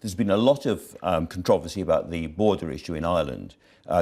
there's been a lot of controversy about the border issue in Ireland.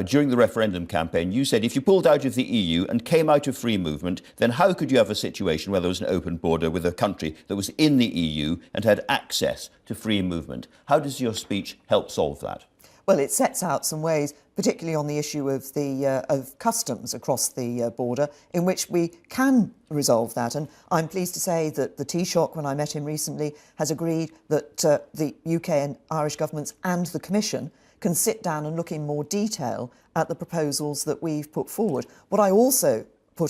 During the referendum campaign, you said if you pulled out of the EU and came out of free movement, then how could you have a situation where there was an open border with a country that was in the EU and had access to free movement? How does your speech help solve that? Well, it sets out some ways, particularly on the issue of of customs across the border, in which we can resolve that. And I'm pleased to say that the Taoiseach, when I met him recently, has agreed that the UK and Irish governments and the Commission can sit down and look in more detail at the proposals that we've put forward. What I also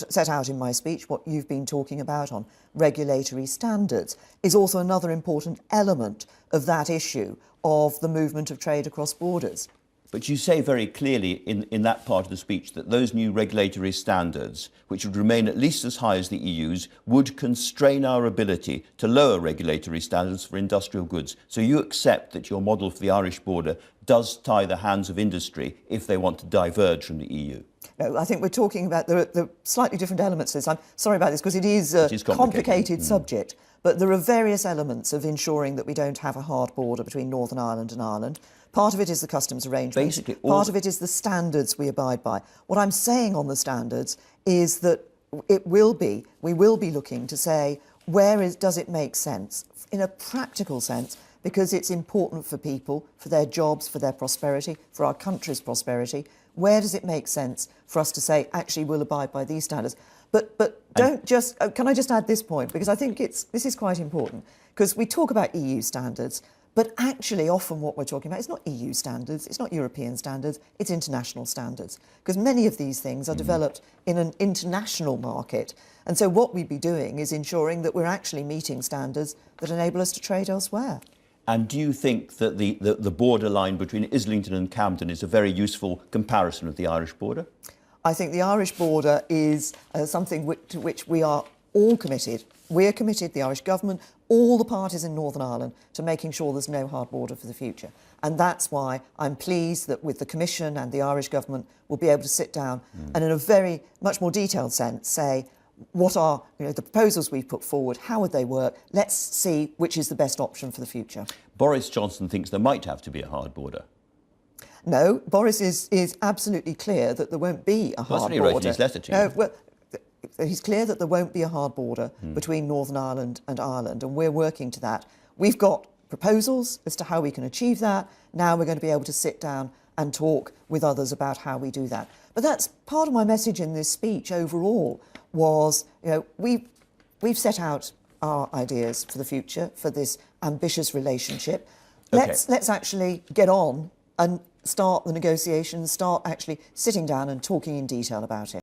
set out in my speech, what you've been talking about on regulatory standards, is also another important element of that issue of the movement of trade across borders. But you say very clearly in that part of the speech that those new regulatory standards, which would remain at least as high as the EU's, would constrain our ability to lower regulatory standards for industrial goods. So you accept that your model for the Irish border does tie the hands of industry if they want to diverge from the EU? No, I think we're talking about the slightly different elements to this. I'm sorry about this because it is a complicated subject, but there are various elements of ensuring that we don't have a hard border between Northern Ireland and Ireland. Part of it is the customs arrangement. Basically, part of it is the standards we abide by. What I'm saying on the standards is that we will be looking to say, does it make sense in a practical sense, because it's important for people, for their jobs, for their prosperity, for our country's prosperity. Where does it make sense for us to say, actually, we'll abide by these standards? But don't just... can I just add this point? Because I think this is quite important. Because we talk about EU standards, but actually often what we're talking about is not EU standards, it's not European standards, it's international standards. Because many of these things are developed in an international market. And so what we'd be doing is ensuring that we're actually meeting standards that enable us to trade elsewhere. And do you think that the borderline between Islington and Camden is a very useful comparison of the Irish border? I think the Irish border is something to which we are all committed. We're committed, the Irish government, all the parties in Northern Ireland, to making sure there's no hard border for the future. And that's why I'm pleased that with the Commission and the Irish government, we'll be able to sit down and in a very much more detailed sense say, what are the proposals we've put forward, how would they work? Let's see which is the best option for the future. Boris Johnson thinks there might have to be a hard border. No, Boris is absolutely clear that there won't be a hard border. That's what he wrote in his letter to you. No, well, he's clear that there won't be a hard border between Northern Ireland and Ireland, and we're working to that. We've got proposals as to how we can achieve that. Now we're going to be able to sit down and talk with others about how we do that. But that's part of my message in this speech overall was, we've set out our ideas for the future, for this ambitious relationship. Okay. Let's actually get on and start the negotiations, start actually sitting down and talking in detail about it.